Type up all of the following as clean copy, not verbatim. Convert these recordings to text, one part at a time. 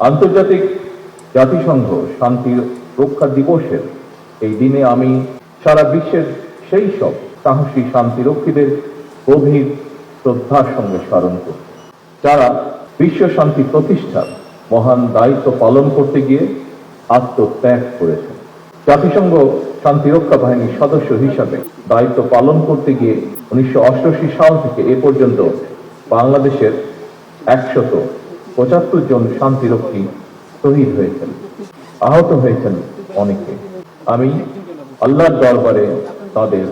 আন্তর্জাতিক জাতিসংঘ শান্তি রক্ষা দিবসের এই দিনে আমি সারা বিশ্বের সেই সব সাহসী শান্তিরক্ষীদের গভীর শ্রদ্ধার সঙ্গে স্মরণ করি, যারা বিশ্ব শান্তি প্রতিষ্ঠার মহান দায়িত্ব পালন করতে গিয়ে আত্মত্যাগ করেছেন। জাতিসংঘ শান্তিরক্ষা বাহিনীর সদস্য হিসাবে দায়িত্ব পালন করতে গিয়ে 1988 সাল থেকে এ পর্যন্ত বাংলাদেশের 175 জন শান্তিরক্ষী শহীদ হয়েছেন, আহত হয়েছেন অনেকে। আমি আল্লাহর দরবারে তাদের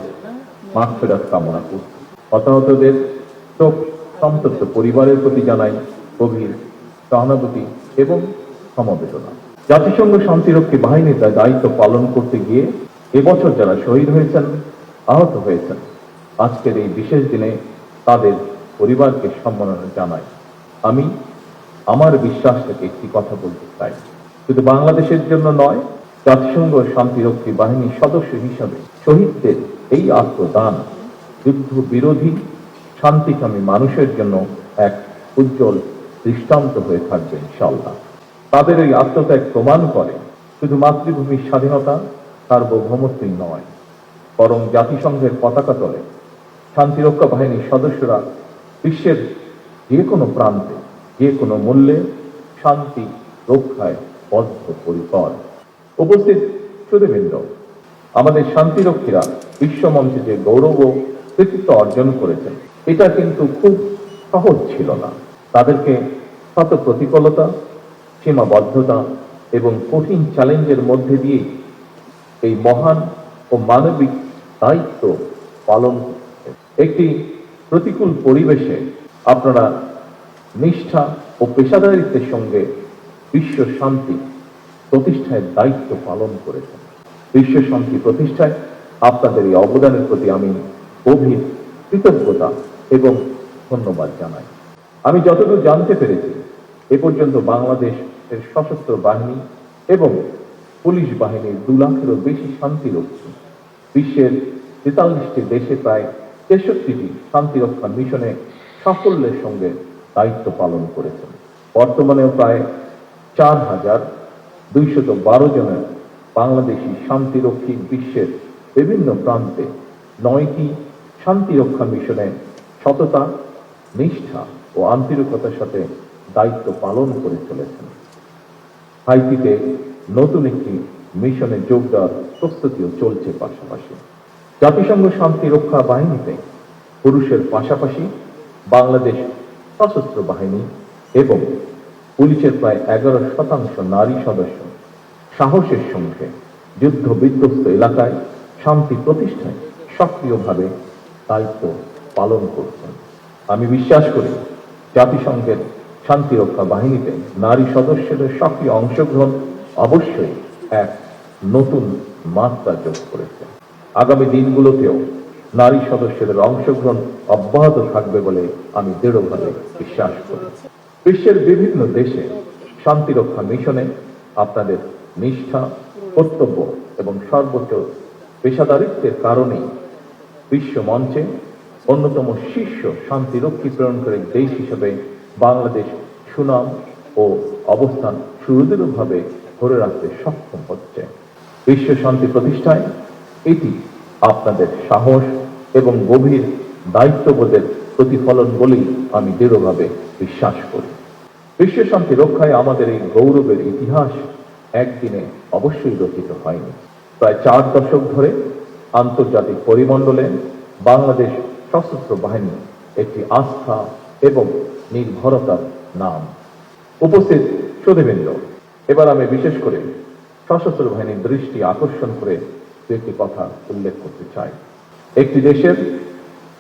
মাগফিরাত কামনা করছি। হতাহতদের শোক সন্তপ্ত পরিবারের প্রতি জানাই গভীর সহানুভূতি এবং সমবেদনা। জাতিসংঘ শান্তিরক্ষী বাহিনীর দায়িত্ব পালন করতে গিয়ে এবছর যারা শহীদ হয়েছেন, আহত হয়েছেন, আজকের এই বিশেষ দিনে তাদের পরিবারকে সম্মাননা জানাই। আমি আমার বিশ্বাস থেকে একটি কথা বলতে চাই, শুধু বাংলাদেশের জন্য নয়, জাতিসংঘ শান্তিরক্ষী বাহিনীর সদস্য হিসাবে শহীদদের এই আত্মদান যুদ্ধ বিরোধী শান্তিকামী মানুষের জন্য এক উজ্জ্বল দৃষ্টান্ত হয়ে থাকবে ইনশাআল্লাহ। তাদের এই আত্মত্যাগ প্রমাণ করে শুধু মাতৃভূমির স্বাধীনতা সার্বভৌমত্বই নয়, বরং জাতিসংঘের পতাকা তলে শান্তিরক্ষা বাহিনীর সদস্যরা বিশ্বের যে কোনো প্রান্তে যে কোনো মূল্যে শান্তি রক্ষায় বদ্ধপরিকর। উপস্থিত সুধীবৃন্দ, আমাদের শান্তিরক্ষীরা বিশ্বমঞ্চে যে গৌরব ও কৃতিত্ব অর্জন করেছেন, এটা কিন্তু খুব সহজ ছিল না। তাদেরকে শত প্রতিকূলতা, সীমাবদ্ধতা এবং কঠিন চ্যালেঞ্জের মধ্যে দিয়ে এই মহান ও মানবিক দায়িত্ব পালন করতে। একটি প্রতিকূল পরিবেশে আপনারা নিষ্ঠা ও পেশাদারিত্বের সঙ্গে বিশ্ব শান্তি প্রতিষ্ঠায় দায়িত্ব পালন করেছেন। বিশ্ব শান্তি প্রতিষ্ঠায় আপনাদের এই অবদানের প্রতি আমি গভীর কৃতজ্ঞতা এবং ধন্যবাদ জানাই। আমি যতদূর জানতে পেরেছি, এ পর্যন্ত বাংলাদেশের সশস্ত্র বাহিনী এবং পুলিশ বাহিনীর 2 লাখেরও বেশি শান্তিরক্ষী বিশ্বের 43টি দেশে প্রায় 63টি শান্তিরক্ষা মিশনে সাফল্যের সঙ্গে দায়িত্ব পালন করেছেন। বর্তমানেও প্রায় 4,212 জনের বাংলাদেশি শান্তিরক্ষী বিশ্বের বিভিন্ন প্রান্তে 9টি শান্তিরক্ষা মিশনে সততা, নিষ্ঠা ও আন্তরিকতার সাথে দায়িত্ব পালন করে চলেছেন। হাইতিতে নতুন একটি মিশনে যোগ দেওয়ার প্রস্তুতিও চলছে। পাশাপাশি জাতিসংঘ শান্তিরক্ষা বাহিনীতে পুরুষের পাশাপাশি বাংলাদেশ সশস্ত্র বাহিনী এবং পুলিশের প্রায় 11% নারী সদস্য সাহসের সঙ্গে যুদ্ধ বিধ্বস্ত এলাকায় শান্তি প্রতিষ্ঠায় সক্রিয়ভাবে দায়িত্ব পালন করছেন। আমি বিশ্বাস করি জাতিসংঘের শান্তিরক্ষা বাহিনীতে নারী সদস্যদের সক্রিয় অংশগ্রহণ অবশ্যই এক নতুন মাত্রা যোগ করেছে। আগামী দিনগুলোতেও নারী সদস্যদের অংশগ্রহণ অব্যাহত থাকবে বলে আমি দৃঢ়ভাবে বিশ্বাস করি। বিশ্বের বিভিন্ন দেশে শান্তিরক্ষা মিশনে আপনাদের নিষ্ঠা, কর্তব্য এবং সর্বোচ্চ পেশাদারিত্বের কারণেই বিশ্ব মঞ্চে অন্যতম শীর্ষ শান্তিরক্ষী প্রেরণকারী দেশ হিসেবে বাংলাদেশ সুনাম ও অবস্থান সুদৃঢ়ভাবে ধরে রাখতে সক্ষম হচ্ছে। বিশ্ব শান্তি প্রতিষ্ঠায় এটি আপনাদের সাহস এবং গভীর দায়িত্ববোধের প্রতিফলন বলেই আমি দৃঢ়ভাবে বিশ্বাস করি। বিশ্ব শান্তি রক্ষায় আমাদের এই গৌরবের ইতিহাস একদিনে অবশ্যই রচিত হয়নি। প্রায় 4 দশক ধরে আন্তর্জাতিক পরিমণ্ডলে বাংলাদেশ সশস্ত্র বাহিনী একটি আস্থা এবং নির্ভরতার নাম। উপস্থিত সুধীবৃন্দ, এবার আমি বিশেষ করে সশস্ত্র বাহিনীর দৃষ্টি আকর্ষণ করে একটি কথা উল্লেখ করতে চাই। একটি দেশের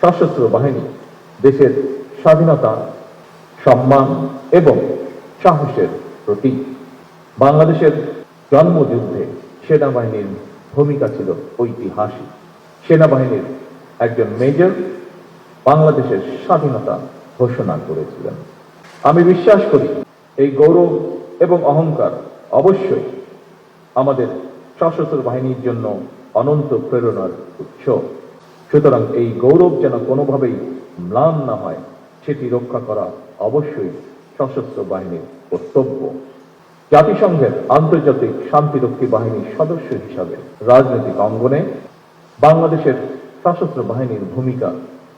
সশস্ত্র বাহিনী দেশের স্বাধীনতা, সম্মান এবং সাহসের প্রতীক। বাংলাদেশের জন্মযুদ্ধে সেনাবাহিনীর ভূমিকা ছিল ঐতিহাসিক। সেনাবাহিনীর একজন মেজর বাংলাদেশের স্বাধীনতা ঘোষণা করেছিলেন। আমি বিশ্বাস করি এই গৌরব এবং অহংকার অবশ্যই আমাদের সশস্ত্র বাহিনীর জন্য অনন্ত প্রেরণার উৎস। সুতরাং এই গৌরব যেন কোনোভাবেই ম্লান না হয়, সেটি রক্ষা করা অবশ্যই সশস্ত্র বাহিনীর কর্তব্য। জাতিসংঘের আন্তর্জাতিক শান্তিরক্ষী বাহিনীর সদস্য হিসাবে রাজনৈতিক অঙ্গনে বাংলাদেশের সশস্ত্র বাহিনীর ভূমিকা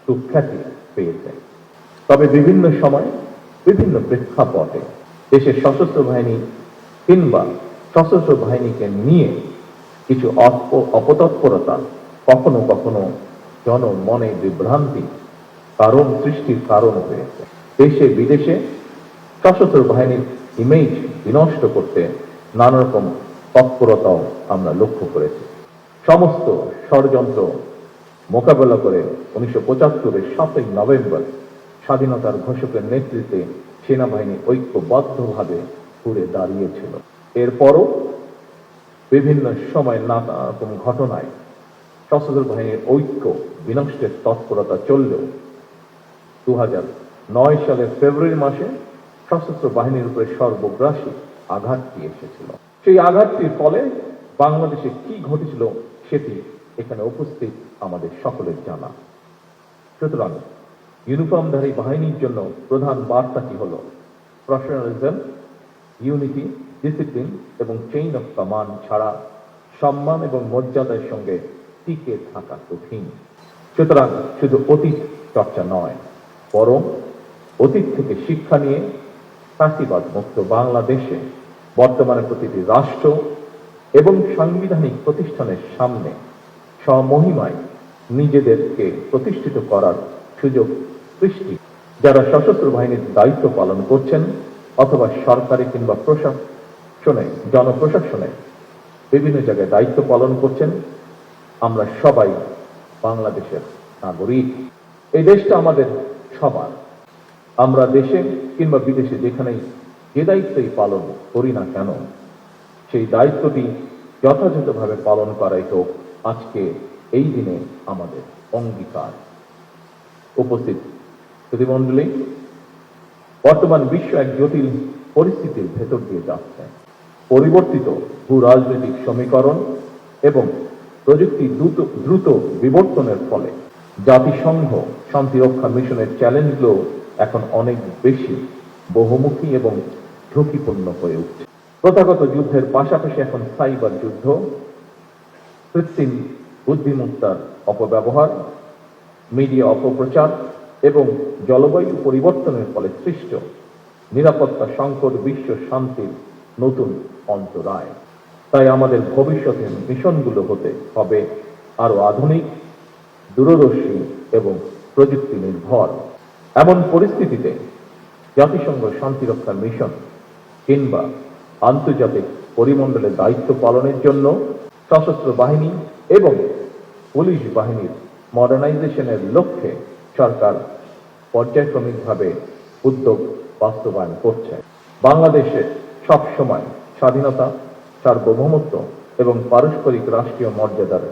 সুখ্যাতি পেয়েছে। তবে বিভিন্ন সময় বিভিন্ন প্রেক্ষাপটে দেশের সশস্ত্র বাহিনী কিংবা সশস্ত্র বাহিনীকে নিয়ে কিছু অপতৎপরতা কখনো কখনো জনমনে বিভ্রান্তি সৃষ্টির কারণ হয়েছে। দেশে বিদেশে সশস্ত্র বাহিনীর ইমেজ বিনষ্ট করতে নানা রকম তৎপরতাও আমরা লক্ষ্য করেছি। সমস্ত ষড়যন্ত্র মোকাবেলা করে 1975-এর 7ই নভেম্বর স্বাধীনতার ঘোষকের নেতৃত্বে সেনাবাহিনী ঐক্যবদ্ধভাবে ঘুরে দাঁড়িয়েছিল। এরপরও বিভিন্ন সময় নানা রকম ঘটনায় সশস্ত্র বাহিনীর ঐক্য বিনষ্টের তৎপরতা চললেও 2009 সালের ফেব্রুয়ারি মাসে সশস্ত্র বাহিনীর উপরে সর্বগ্রাসী আঘাতটি এসেছিল। সেই আঘাতটির ফলে বাংলাদেশে কি ঘটেছিল সেটি এখানে উপস্থিত আমাদের সকলের জানা। সুতরাং ইউনিফর্মধারী বাহিনীর জন্য প্রধান বার্তাটি হল প্রফেশনালিজম, ইউনিটি, ডিসিপ্লিন এবং চেইন অফ কমান্ড ছাড়া সম্মান এবং মর্যাদার সঙ্গে টিকে থাকা কঠিন। সুতরাং শুধু অতীত চর্চা নয়, বরং অতীত থেকে শিক্ষা নিয়ে ফ্যাসিবাদ মুক্ত বাংলাদেশে বর্তমানে প্রতিটি রাষ্ট্র এবং সাংবিধানিক প্রতিষ্ঠানের সামনে স্বমহিমায় নিজেদেরকে প্রতিষ্ঠিত করার সুযোগ সৃষ্টি। যারা সশস্ত্র বাহিনীর দায়িত্ব পালন করছেন অথবা সরকারি কিংবা প্রশাসনে, জনপ্রশাসনে বিভিন্ন জায়গায় দায়িত্ব পালন করছেন, আমরা সবাই বাংলাদেশের নাগরিক। এই দেশটা আমাদের সবার। আমরা দেশে কিংবা বিদেশে যেখানেই যে দায়িত্বই পালন করি না কেন, সেই দায়িত্বটি যথাযথভাবে পালন করাই হোক আজকে এই দিনে আমাদের অঙ্গীকার। উপস্থিত প্রতিমণ্ডলী, বর্তমান বিশ্ব এক জটিল পরিস্থিতির ভেতর দিয়ে যাচ্ছে। পরিবর্তিত ভূ রাজনৈতিক সমীকরণ এবং প্রযুক্তির দ্রুত বিবর্তনের ফলে জাতিসংঘ শান্তিরক্ষা মিশনের চ্যালেঞ্জগুলো এখন অনেক বেশি বহুমুখী এবং ঝুঁকিপূর্ণ হয়ে উঠছে। প্রথাগত যুদ্ধের পাশাপাশি এখন সাইবার যুদ্ধ, কৃত্রিম বুদ্ধিমত্তার অপব্যবহার, মিডিয়া অপপ্রচার এবং জলবায়ু পরিবর্তনের ফলে সৃষ্ট নিরাপত্তা সংকট বিশ্ব শান্তির নতুন অন্তরায়। তাই আমাদের ভবিষ্যতের মিশনগুলো হতে হবে আরো আধুনিক, দূরদর্শী এবং প্রযুক্তি নির্ভর। এমন পরিস্থিতিতে জাতিসংঘ শান্তিরক্ষা মিশন কিংবা আন্তর্জাতিক পরিমণ্ডলে দায়িত্ব পালনের জন্য সশস্ত্র বাহিনী এবং পুলিশ বাহিনীর মডার্নাইজেশনের লক্ষ্যে সরকার পর্যায়ক্রমিকভাবে উদ্যোগ বাস্তবায়ন করছে। বাংলাদেশে সবসময় স্বাধীনতা, সার্বভৌমত্ব এবং পারস্পরিক রাষ্ট্রীয় মর্যাদার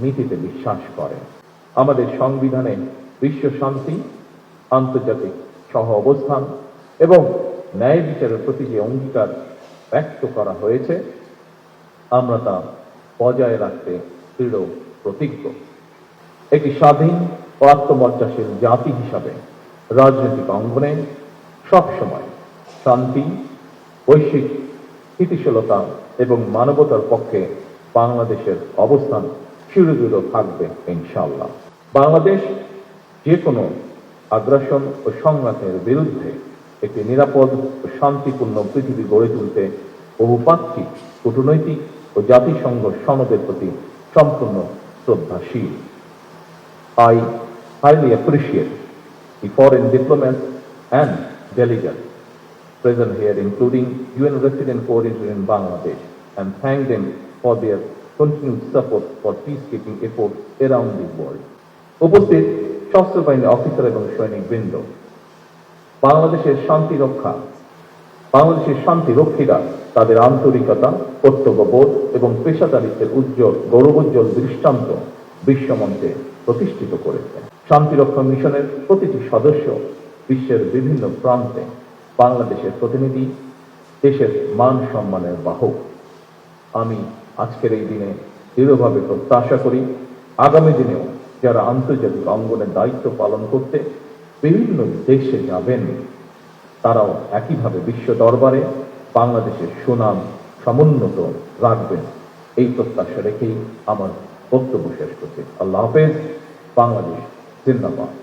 নীতিতে বিশ্বাস করে। আমাদের সংবিধানে বিশ্ব শান্তি, আন্তর্জাতিক সহ অবস্থান এবং ন্যায় বিচারের প্রতি যে অঙ্গীকার ব্যক্ত করা হয়েছে, আমরা তা বজায় রাখতে দৃঢ় প্রতিজ্ঞ। একটি স্বাধীন ও আত্মমর্যাশীল জাতি হিসাবে রাজনৈতিক অঙ্গনে সবসময় শান্তি, বৈশ্বিক স্থিতিশীলতা এবং মানবতার পক্ষে বাংলাদেশের অবস্থান চিরদৃঢ় থাকবে ইনশাআল্লাহ। বাংলাদেশ যে কোনো আগ্রাসন ও সংঘাতের বিরুদ্ধে একটি নিরাপদ ও শান্তিপূর্ণ পৃথিবী গড়ে তুলতে বহুপাক্ষিক, কূটনৈতিক ও জাতিসংঘ সনদের প্রতি সম্পূর্ণ শ্রদ্ধাশীল। I highly appreciate the foreign diplomats and delegates present here, including UN resident coordinator in Bangladesh, and thank them for their continued support for peacekeeping efforts around the world. উপস্থিত সশস্ত্র বাহিনী অফিসার এবং সৈনিক বৃন্দ, বাংলাদেশের শান্তিরক্ষীরা তাদের আন্তরিকতা, কর্তব্যবোধ এবং পেশাদারিত্বের গৌরবোজ্জ্বল দৃষ্টান্ত বিশ্বমঞ্চে প্রতিষ্ঠিত করেছে। শান্তিরক্ষা মিশনের প্রতিটি সদস্য বিশ্বের বিভিন্ন প্রান্তে বাংলাদেশের প্রতিনিধি, দেশের মান সম্মানের বাহক। আমি আজকের এই দিনে দৃঢ়ভাবে প্রত্যাশা করি, আগামী দিনেও যারা আন্তর্জাতিক অঙ্গনে দায়িত্ব পালন করতে বিভিন্ন দেশে যাবেন, তারাও একইভাবে বিশ্ব দরবারে বাংলাদেশের সুনাম সমুন্নত রাখবেন, এই প্রত্যাশা রেখেই আমার বক্তব্য শেষ করছি। আল্লাহ হাফেজ। বাংলাদেশ জিন্দাবাদ।